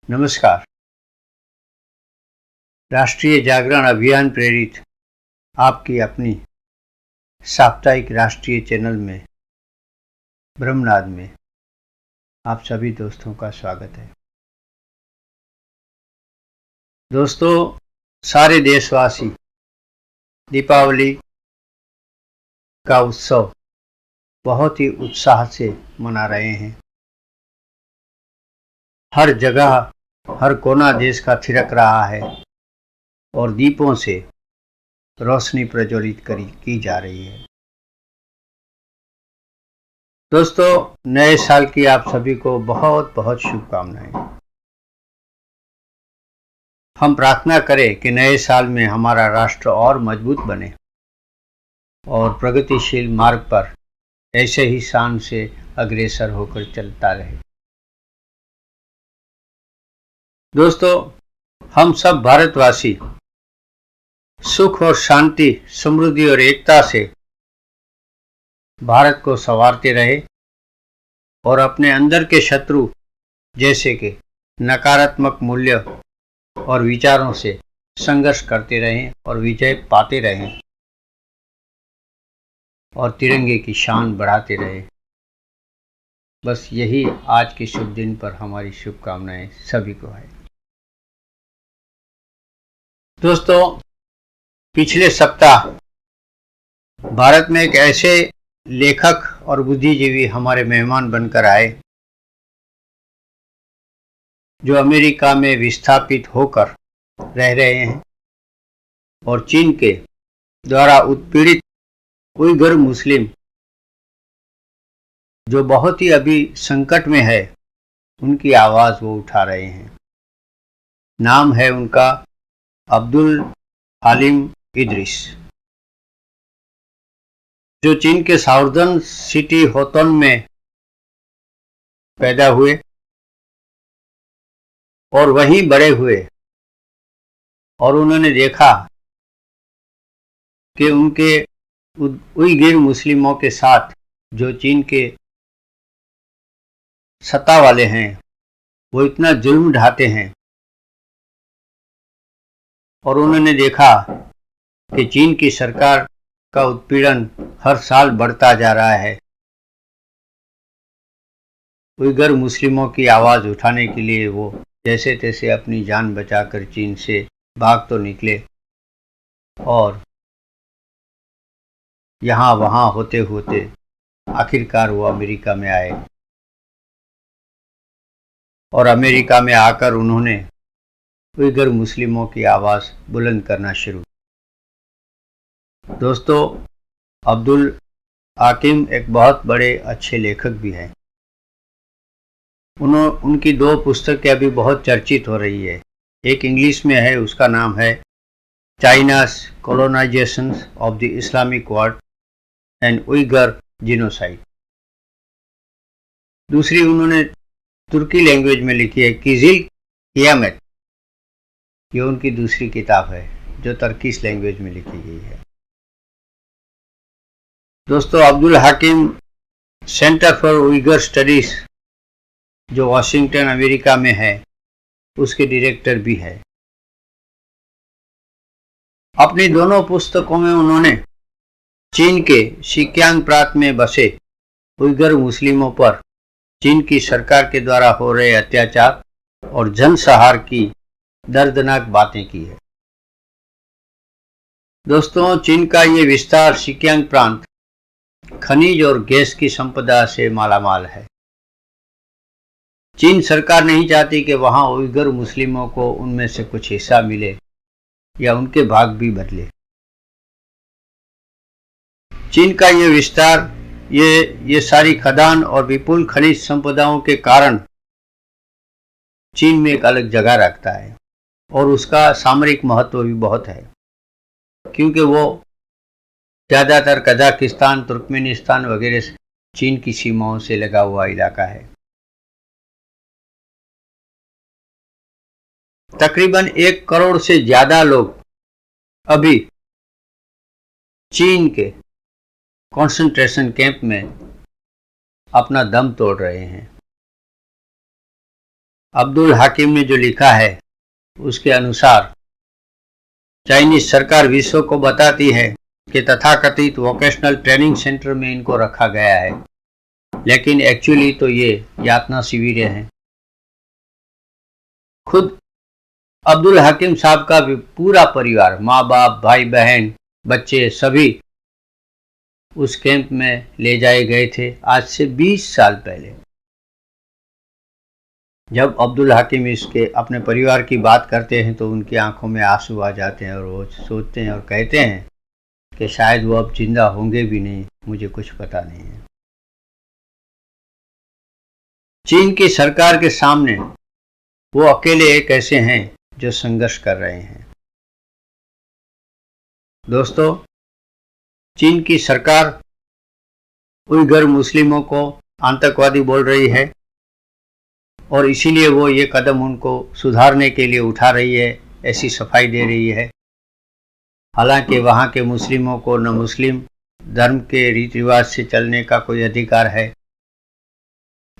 नमस्कार। राष्ट्रीय जागरण अभियान प्रेरित आपकी अपनी साप्ताहिक राष्ट्रीय चैनल में ब्रह्मनाद में आप सभी दोस्तों का स्वागत है। दोस्तों, सारे देशवासी दीपावली का उत्सव बहुत ही उत्साह से मना रहे हैं। हर जगह हर कोना देश का थिरक रहा है और दीपों से रोशनी प्रज्वलित की जा रही है। दोस्तों, नए साल की आप सभी को बहुत बहुत शुभकामनाएं। हम प्रार्थना करें कि नए साल में हमारा राष्ट्र और मजबूत बने और प्रगतिशील मार्ग पर ऐसे ही शान से अग्रसर होकर चलता रहे। दोस्तों, हम सब भारतवासी सुख और शांति, समृद्धि और एकता से भारत को संवारते रहे और अपने अंदर के शत्रु जैसे कि नकारात्मक मूल्य और विचारों से संघर्ष करते रहें और विजय पाते रहें और तिरंगे की शान बढ़ाते रहें। बस यही आज के शुभ दिन पर हमारी शुभकामनाएं सभी को है। दोस्तों, पिछले सप्ताह भारत में एक ऐसे लेखक और बुद्धिजीवी हमारे मेहमान बनकर आए जो अमेरिका में विस्थापित होकर रह रहे हैं और चीन के द्वारा उत्पीड़ित उइगर मुस्लिम जो बहुत ही अभी संकट में है, उनकी आवाज़ वो उठा रहे हैं। नाम है उनका अब्दुल हालिम इदरीस, जो चीन के साउदर्न सिटी होतन में पैदा हुए और वहीं बड़े हुए और उन्होंने देखा कि उनके उइगर मुस्लिमों के साथ जो चीन के सत्ता वाले हैं वो इतना जुल्म ढाते हैं और उन्होंने देखा कि चीन की सरकार का उत्पीड़न हर साल बढ़ता जा रहा है। उइगर मुस्लिमों की आवाज़ उठाने के लिए वो जैसे तैसे अपनी जान बचाकर चीन से भाग तो निकले और यहाँ वहाँ होते होते आखिरकार वो अमेरिका में आए और अमेरिका में आकर उन्होंने उइगर मुस्लिमों की आवाज़ बुलंद करना शुरू। दोस्तों, अब्दुल हाकिम एक बहुत बड़े अच्छे लेखक भी हैं। उनकी दो पुस्तकें अभी बहुत चर्चित हो रही है। एक इंग्लिश में है, उसका नाम है चाइना's colonization of the Islamic world and Uyghur genocide। दूसरी उन्होंने तुर्की लैंग्वेज में लिखी है किजिल कियामत। ये उनकी दूसरी किताब है जो तर्किश लैंग्वेज में लिखी गई है। दोस्तों, अब्दुल हाकिम सेंटर फॉर उइगर स्टडीज जो वाशिंगटन अमेरिका में है उसके डायरेक्टर भी है। अपनी दोनों पुस्तकों में उन्होंने चीन के शिक्यांग प्रांत में बसे उइगर मुस्लिमों पर चीन की सरकार के द्वारा हो रहे अत्याचार और जनसंहार की दर्दनाक बातें की है। दोस्तों, चीन का ये विस्तार शिक्यांग प्रांत खनिज और गैस की संपदा से मालामाल है। चीन सरकार नहीं चाहती कि वहां उइगर मुस्लिमों को उनमें से कुछ हिस्सा मिले या उनके भाग भी बदले। चीन का ये विस्तार, ये सारी खदान और विपुल खनिज संपदाओं के कारण चीन में एक अलग जगह रखता है और उसका सामरिक महत्व भी बहुत है, क्योंकि वो ज़्यादातर कजाकिस्तान, तुर्कमेनिस्तान वगैरह चीन की सीमाओं से लगा हुआ इलाका है। तकरीबन 1 करोड़ से ज़्यादा लोग अभी चीन के कंसंट्रेशन कैंप में अपना दम तोड़ रहे हैं। अब्दुल हाकिम ने जो लिखा है उसके अनुसार चाइनीज सरकार विश्व को बताती है कि तथाकथित वोकेशनल ट्रेनिंग सेंटर में इनको रखा गया है, लेकिन एक्चुअली तो ये यातना शिविरें हैं। खुद अब्दुल हकीम साहब का भी पूरा परिवार, माँ बाप, भाई बहन, बच्चे सभी उस कैंप में ले जाए गए थे आज से 20 साल पहले। जब अब्दुल हकीम इसके अपने परिवार की बात करते हैं तो उनकी आंखों में आंसू आ जाते हैं और वो सोचते हैं और कहते हैं कि शायद वो अब जिंदा होंगे भी नहीं, मुझे कुछ पता नहीं है। चीन की सरकार के सामने वो अकेले एक ऐसे हैं जो संघर्ष कर रहे हैं। दोस्तों, चीन की सरकार उइगर मुस्लिमों को आतंकवादी बोल रही है और इसीलिए वो ये कदम उनको सुधारने के लिए उठा रही है, ऐसी सफाई दे रही है। हालांकि वहाँ के मुस्लिमों को न मुस्लिम धर्म के रीति रिवाज से चलने का कोई अधिकार है,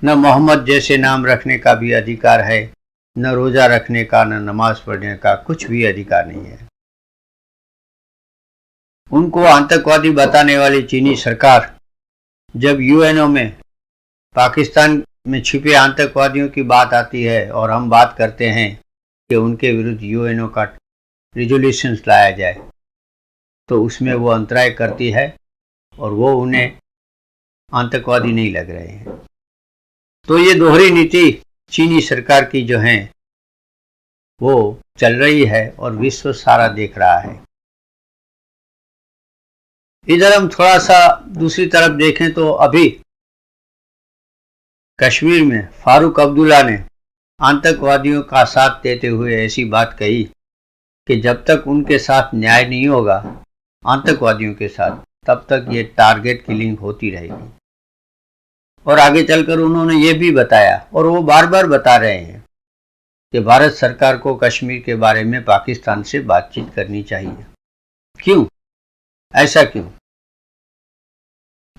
न मोहम्मद जैसे नाम रखने का भी अधिकार है, न रोजा रखने का, न नमाज पढ़ने का, कुछ भी अधिकार नहीं है। उनको आतंकवादी बताने वाली चीनी सरकार जब यूएनओ में पाकिस्तान में छिपे आतंकवादियों की बात आती है और हम बात करते हैं कि उनके विरुद्ध यूएनओ का रिजोल्यूशंस लाया जाए, तो उसमें वो अंतराय करती है और वो उन्हें आतंकवादी नहीं लग रहे हैं। तो ये दोहरी नीति चीनी सरकार की जो है वो चल रही है और विश्व सारा देख रहा है। इधर हम थोड़ा सा दूसरी तरफ देखें तो अभी कश्मीर में फारूक अब्दुल्ला ने आतंकवादियों का साथ देते हुए ऐसी बात कही कि जब तक उनके साथ न्याय नहीं होगा आतंकवादियों के साथ, तब तक ये टारगेट किलिंग होती रहेगी। और आगे चलकर उन्होंने ये भी बताया और वो बार बार बता रहे हैं कि भारत सरकार को कश्मीर के बारे में पाकिस्तान से बातचीत करनी चाहिए। क्यों? ऐसा क्यों?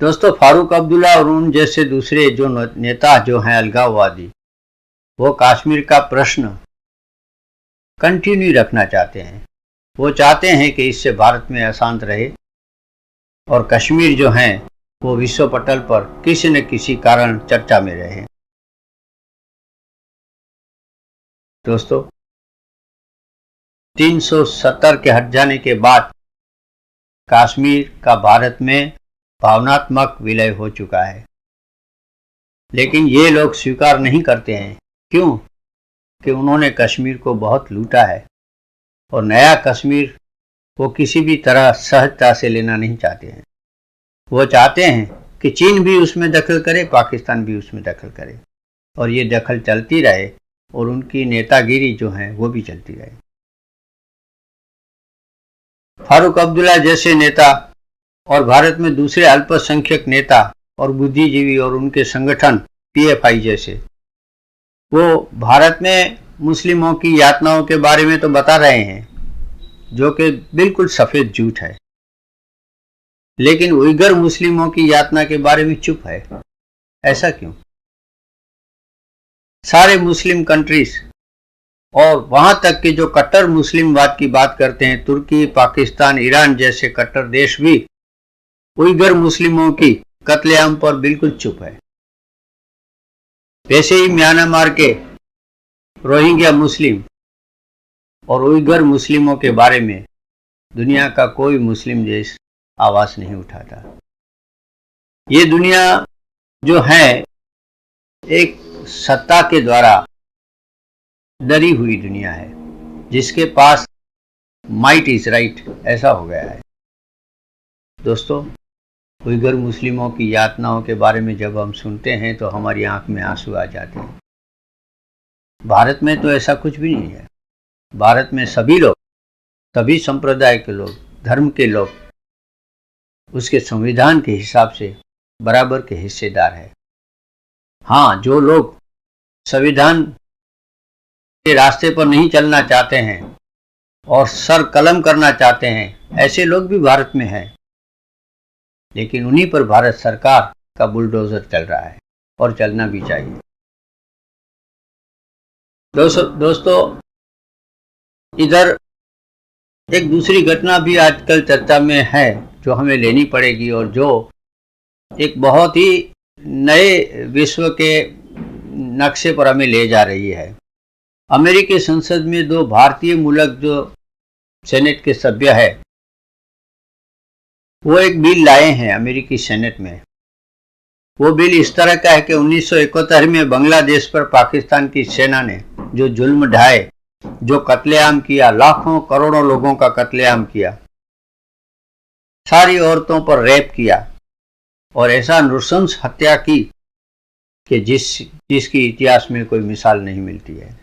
दोस्तों, फारूक अब्दुल्ला और उन जैसे दूसरे जो नेता जो हैं अलगाववादी, वो कश्मीर का प्रश्न कंटिन्यू रखना चाहते हैं। वो चाहते हैं कि इससे भारत में अशांत रहे और कश्मीर जो है वो विश्व पटल पर किसी न किसी कारण चर्चा में रहे। दोस्तों, 370 के हट जाने के बाद कश्मीर का भारत में भावनात्मक विलय हो चुका है, लेकिन ये लोग स्वीकार नहीं करते हैं। क्यों? कि उन्होंने कश्मीर को बहुत लूटा है और नया कश्मीर वो किसी भी तरह सहजता से लेना नहीं चाहते हैं। वो चाहते हैं कि चीन भी उसमें दखल करे, पाकिस्तान भी उसमें दखल करे और ये दखल चलती रहे और उनकी नेतागिरी जो है वो भी चलती रहे। फारूक अब्दुल्ला जैसे नेता और भारत में दूसरे अल्पसंख्यक नेता और बुद्धिजीवी और उनके संगठन पीएफआई जैसे, वो भारत में मुस्लिमों की यातनाओं के बारे में तो बता रहे हैं, जो कि बिल्कुल सफेद झूठ है, लेकिन उइगर मुस्लिमों की यातना के बारे में चुप है। ऐसा क्यों? सारे मुस्लिम कंट्रीज और वहां तक कि जो कट्टर मुस्लिमवाद की बात करते हैं, तुर्की, पाकिस्तान, ईरान जैसे कट्टर देश भी उइगर मुस्लिमों की कत्लेआम पर बिल्कुल चुप है। वैसे ही म्यांमार के रोहिंग्या मुस्लिम और उइगर मुस्लिमों के बारे में दुनिया का कोई मुस्लिम देश आवाज नहीं उठाता। ये दुनिया जो है एक सत्ता के द्वारा डरी हुई दुनिया है, जिसके पास माइट इज राइट, ऐसा हो गया है। दोस्तों, उइगर मुस्लिमों की यातनाओं के बारे में जब हम सुनते हैं तो हमारी आंख में आंसू आ जाते हैं। भारत में तो ऐसा कुछ भी नहीं है। भारत में सभी लोग, सभी संप्रदाय के लोग, धर्म के लोग उसके संविधान के हिसाब से बराबर के हिस्सेदार है। हाँ, जो लोग संविधान के रास्ते पर नहीं चलना चाहते हैं और सर कलम करना चाहते हैं, ऐसे लोग भी भारत में हैं, लेकिन उन्हीं पर भारत सरकार का बुलडोजर चल रहा है और चलना भी चाहिए। दोस्तों इधर एक दूसरी घटना भी आजकल चर्चा में है जो हमें लेनी पड़ेगी और जो एक बहुत ही नए विश्व के नक्शे पर हमें ले जा रही है। अमेरिकी संसद में दो भारतीय मूलक जो सेनेट के सभ्य है वो एक बिल लाए हैं अमेरिकी सेनेट में। वो बिल इस तरह का है कि 1971 में बांग्लादेश पर पाकिस्तान की सेना ने जो जुल्म ढाए, जो कत्लेआम किया, लाखों करोड़ों लोगों का कत्लेआम किया, सारी औरतों पर रेप किया और ऐसा नृशंस हत्या की कि जिसकी इतिहास में कोई मिसाल नहीं मिलती है।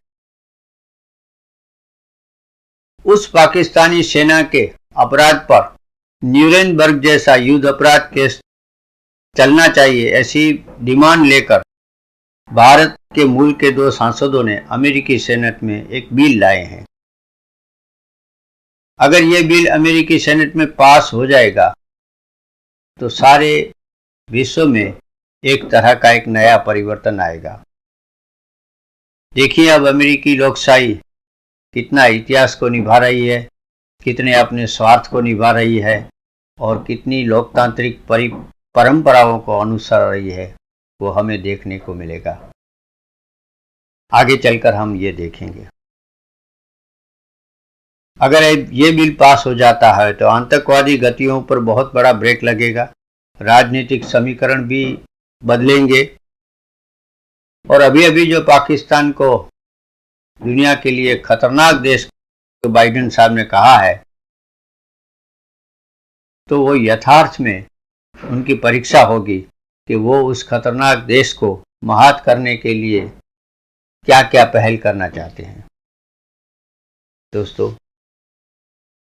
उस पाकिस्तानी सेना के अपराध पर न्यूरेमबर्ग जैसा युद्ध अपराध केस चलना चाहिए, ऐसी डिमांड लेकर भारत के मूल के दो सांसदों ने अमेरिकी सेनेट में एक बिल लाए हैं। अगर ये बिल अमेरिकी सेनेट में पास हो जाएगा तो सारे विश्व में एक तरह का एक नया परिवर्तन आएगा। देखिए अब अमेरिकी लोकशाही कितना इतिहास को निभा रही है, कितने अपने स्वार्थ को निभा रही है और कितनी लोकतांत्रिक परंपराओं को अनुसर रही है, वो हमें देखने को मिलेगा। आगे चलकर हम ये देखेंगे। अगर ये बिल पास हो जाता है तो आतंकवादी गतियों पर बहुत बड़ा ब्रेक लगेगा, राजनीतिक समीकरण भी बदलेंगे और अभी अभी जो पाकिस्तान को दुनिया के लिए खतरनाक देश तो बाइडेन साहब ने कहा है, तो वो यथार्थ में उनकी परीक्षा होगी कि वो उस खतरनाक देश को महात करने के लिए क्या क्या पहल करना चाहते हैं। दोस्तों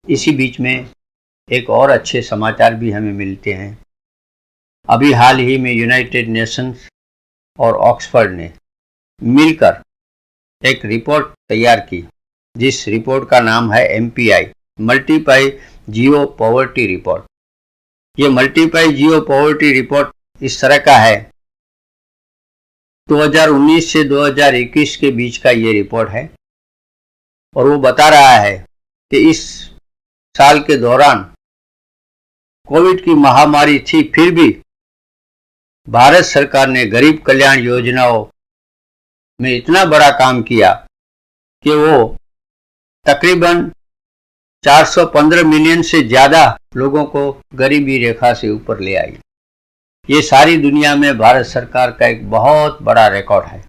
इसी बीच में एक और अच्छे समाचार भी हमें मिलते हैं। अभी हाल ही में यूनाइटेड नेशंस और ऑक्सफोर्ड ने मिलकर एक रिपोर्ट तैयार की, जिस रिपोर्ट का नाम है MPI, मल्टीप्लाई जियो पॉवर्टी रिपोर्ट। ये मल्टीप्लाई जियो पॉवर्टी रिपोर्ट इस तरह का है, 2019 से 2021 के बीच का ये रिपोर्ट है और वो बता रहा है कि इस साल के दौरान कोविड की महामारी थी, फिर भी भारत सरकार ने गरीब कल्याण योजनाओं में इतना बड़ा काम किया कि वो तकरीबन 415 मिलियन से ज़्यादा लोगों को गरीबी रेखा से ऊपर ले आई। ये सारी दुनिया में भारत सरकार का एक बहुत बड़ा रिकॉर्ड है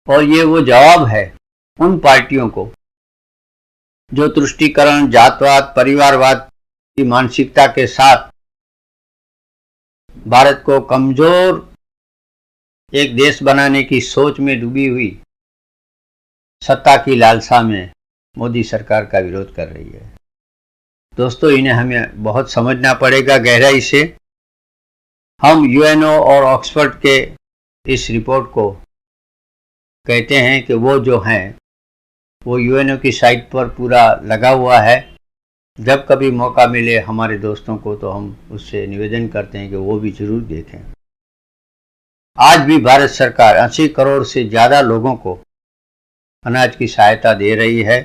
और ये वो जवाब है उन पार्टियों को जो तुष्टीकरण, जातवाद, परिवारवाद की मानसिकता के साथ भारत को कमजोर एक देश बनाने की सोच में डूबी हुई सत्ता की लालसा में मोदी सरकार का विरोध कर रही है। दोस्तों इन्हें हमें बहुत समझना पड़ेगा गहराई से। हम UNO और ऑक्सफोर्ड के इस रिपोर्ट को कहते हैं कि वो जो हैं वो UNO की साइट पर पूरा लगा हुआ है। जब कभी मौका मिले हमारे दोस्तों को तो हम उससे निवेदन करते हैं कि वो भी जरूर देखें। आज भी भारत सरकार 80 करोड़ से ज़्यादा लोगों को अनाज की सहायता दे रही है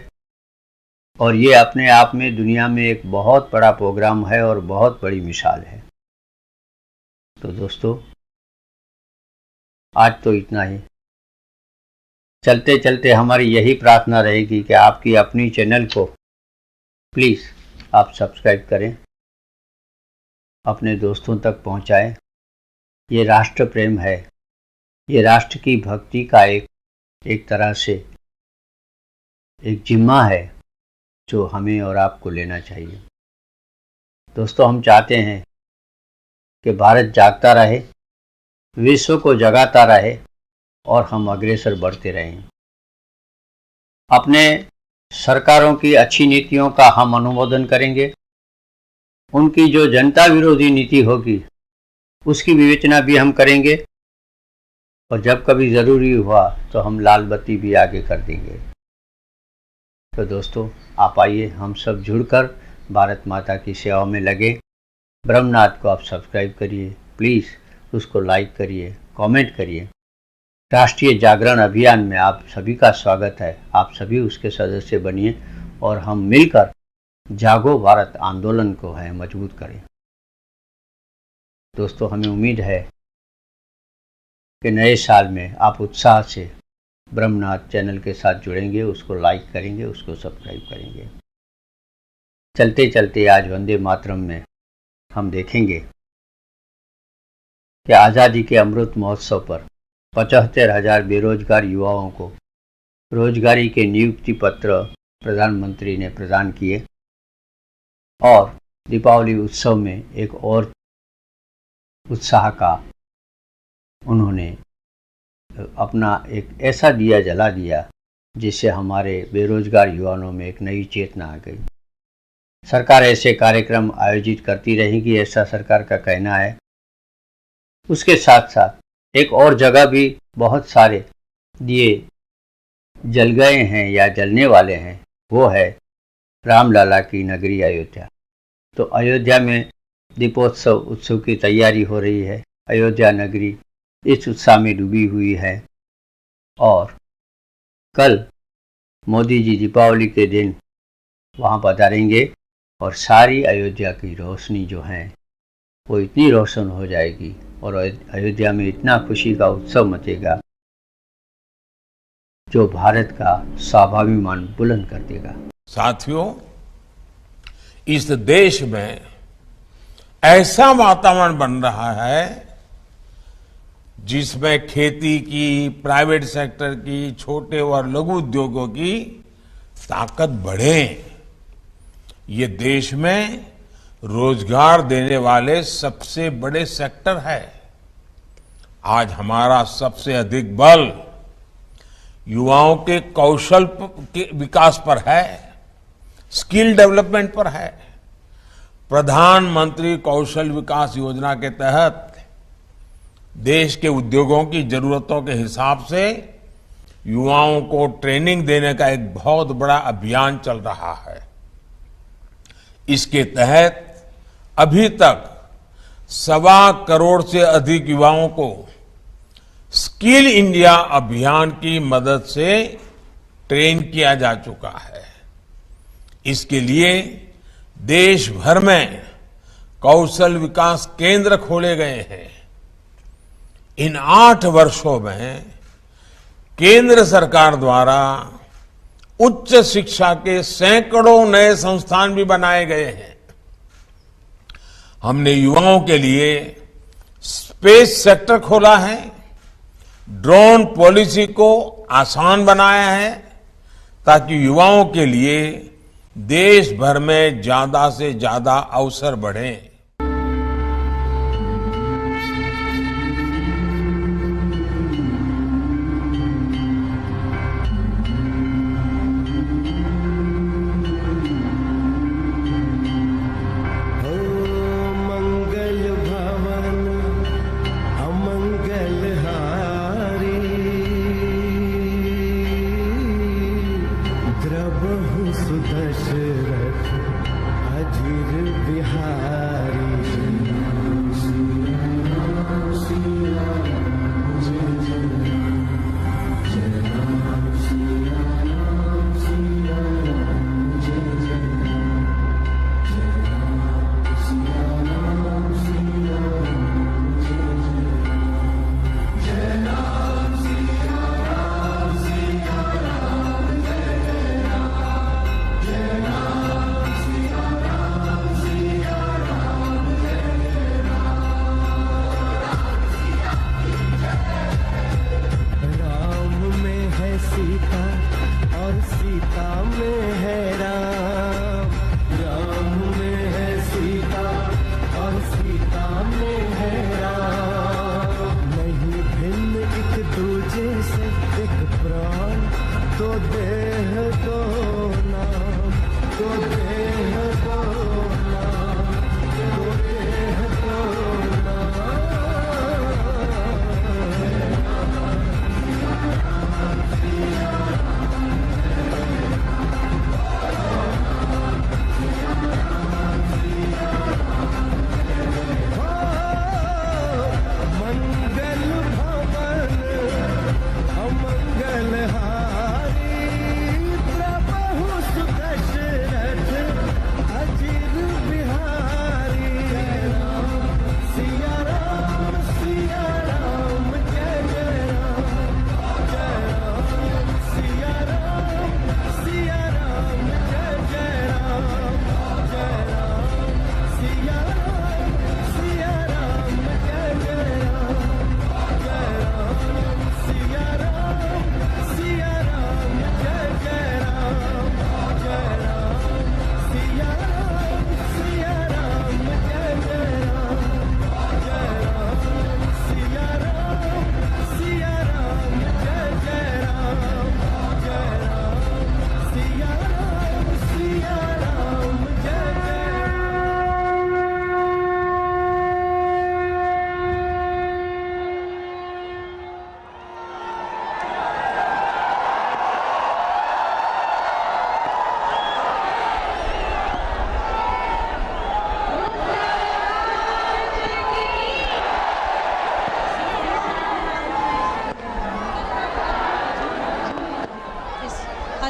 और ये अपने आप में दुनिया में एक बहुत बड़ा प्रोग्राम है और बहुत बड़ी मिसाल है। तो दोस्तों आज तो इतना ही। चलते चलते हमारी यही प्रार्थना रहेगी कि आपकी अपनी चैनल को प्लीज़ आप सब्सक्राइब करें, अपने दोस्तों तक पहुंचाएं। ये राष्ट्र प्रेम है, ये राष्ट्र की भक्ति का एक तरह से एक जिम्मा है जो हमें और आपको लेना चाहिए। दोस्तों हम चाहते हैं कि भारत जागता रहे, विश्व को जगाता रहे और हम अग्रसर बढ़ते रहें। अपने सरकारों की अच्छी नीतियों का हम अनुमोदन करेंगे, उनकी जो जनता विरोधी नीति होगी उसकी विवेचना भी हम करेंगे और जब कभी ज़रूरी हुआ तो हम लाल बत्ती भी आगे कर देंगे। तो दोस्तों आप आइए हम सब जुड़कर भारत माता की सेवा में लगे। ब्रह्मनाथ को आप सब्सक्राइब करिए, प्लीज़ उसको लाइक करिए, कमेंट करिए राष्ट्रीय जागरण अभियान में आप सभी का स्वागत है। आप सभी उसके सदस्य बनिए और हम मिलकर जागो भारत आंदोलन को है मजबूत करें। दोस्तों, हमें उम्मीद है कि नए साल में आप उत्साह से ब्रह्मनाथ चैनल के साथ जुड़ेंगे, उसको लाइक करेंगे, उसको सब्सक्राइब करेंगे। चलते चलते आज वंदे मातरम में हम देखेंगे कि आज़ादी के अमृत महोत्सव पर 75,000 बेरोजगार युवाओं को रोजगारी के नियुक्ति पत्र प्रधानमंत्री ने प्रदान किए और दीपावली उत्सव में एक और उत्साह का उन्होंने अपना एक ऐसा दिया जला दिया जिससे हमारे बेरोजगार युवाओं में एक नई चेतना आ गई। सरकार ऐसे कार्यक्रम आयोजित करती रहेगी, ऐसा सरकार का कहना है। उसके साथ साथ एक और जगह भी बहुत सारे दिए जल गए हैं या जलने वाले हैं, वो है रामलला की नगरी अयोध्या। तो अयोध्या में दीपोत्सव उत्सव की तैयारी हो रही है। अयोध्या नगरी इस उत्साह में डूबी हुई है और कल मोदी जी दीपावली के दिन वहाँ पधारेंगे और सारी अयोध्या की रोशनी जो है वो इतनी रोशन हो जाएगी और अयोध्या में इतना खुशी का उत्सव मचेगा जो भारत का स्वाभिमान बुलंद कर देगा। साथियों, इस देश में ऐसा वातावरण बन रहा है जिसमें खेती की, प्राइवेट सेक्टर की, छोटे और लघु उद्योगों की ताकत बढ़े। ये देश में रोजगार देने वाले सबसे बड़े सेक्टर है। आज हमारा सबसे अधिक बल युवाओं के कौशल के विकास पर है, स्किल डेवलपमेंट पर है। प्रधानमंत्री कौशल विकास योजना के तहत देश के उद्योगों की जरूरतों के हिसाब से युवाओं को ट्रेनिंग देने का एक बहुत बड़ा अभियान चल रहा है। इसके तहत अभी तक 1.25 करोड़ से अधिक युवाओं को स्किल इंडिया अभियान की मदद से ट्रेन किया जा चुका है। इसके लिए देश भर में कौशल विकास केंद्र खोले गए हैं। इन 8 वर्षों में केंद्र सरकार द्वारा उच्च शिक्षा के सैकड़ों नए संस्थान भी बनाए गए हैं। हमने युवाओं के लिए स्पेस सेक्टर खोला है, ड्रोन पॉलिसी को आसान बनाया है ताकि युवाओं के लिए देश भर में ज्यादा से ज्यादा अवसर बढ़े। सुदशरथ अजिर बिहारी।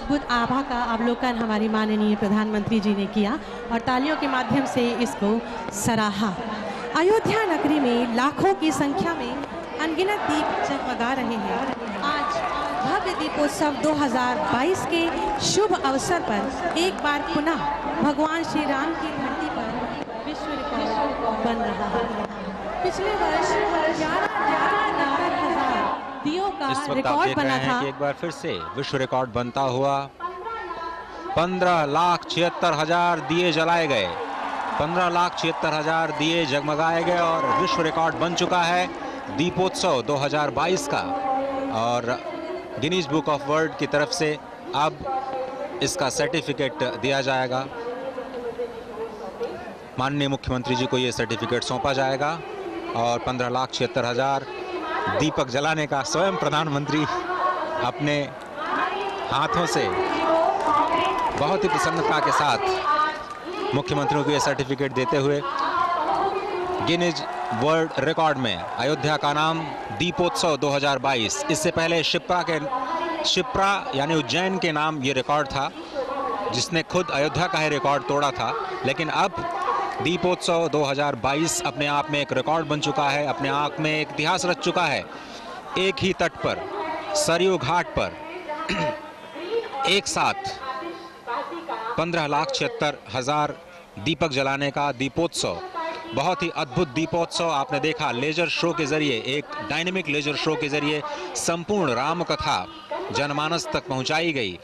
अद्भुत आभा का अवलोकन हमारी माननीय प्रधानमंत्री जी ने किया और तालियों के माध्यम से इसको सराहा। अयोध्या नगरी में लाखों की संख्या में अनगिनत दीप जगमगा रहे हैं। आज भव्य दीपोत्सव 2022 के शुभ अवसर पर एक बार पुनः भगवान श्री राम की धरती पर विश्व रिकॉर्ड बन रहा है। पिछले वर्ष 11,00,000 दियों का इस वक्त आप रिकॉर्ड देख बना रहे हैं था। कि एक बार फिर से विश्व रिकॉर्ड बनता हुआ 15,76,000 दिए जलाए गए, 15,76,000 दिए जगमगाए गए और विश्व रिकॉर्ड बन चुका है दीपोत्सव 2022 का। और गिनीज बुक ऑफ वर्ल्ड की तरफ से अब इसका सर्टिफिकेट दिया जाएगा। माननीय मुख्यमंत्री जी को ये सर्टिफिकेट सौंपा जाएगा और 15,76,000 दीपक जलाने का स्वयं प्रधानमंत्री अपने हाथों से बहुत ही प्रसन्नता के साथ मुख्यमंत्रियों को ये सर्टिफिकेट देते हुए गिनीज वर्ल्ड रिकॉर्ड में अयोध्या का नाम दीपोत्सव 2022। इससे पहले शिप्रा यानी उज्जैन के नाम ये रिकॉर्ड था, जिसने खुद अयोध्या का ही रिकॉर्ड तोड़ा था। लेकिन अब दीपोत्सव 2022 अपने आप में एक रिकॉर्ड बन चुका है, अपने आप में एक इतिहास रच चुका है। एक ही तट पर सरयू घाट पर एक साथ 15,76,000 दीपक जलाने का दीपोत्सव, बहुत ही अद्भुत दीपोत्सव आपने देखा। लेजर शो के जरिए, एक डायनेमिक लेजर शो के जरिए संपूर्ण राम कथा जनमानस तक पहुंचाई गई।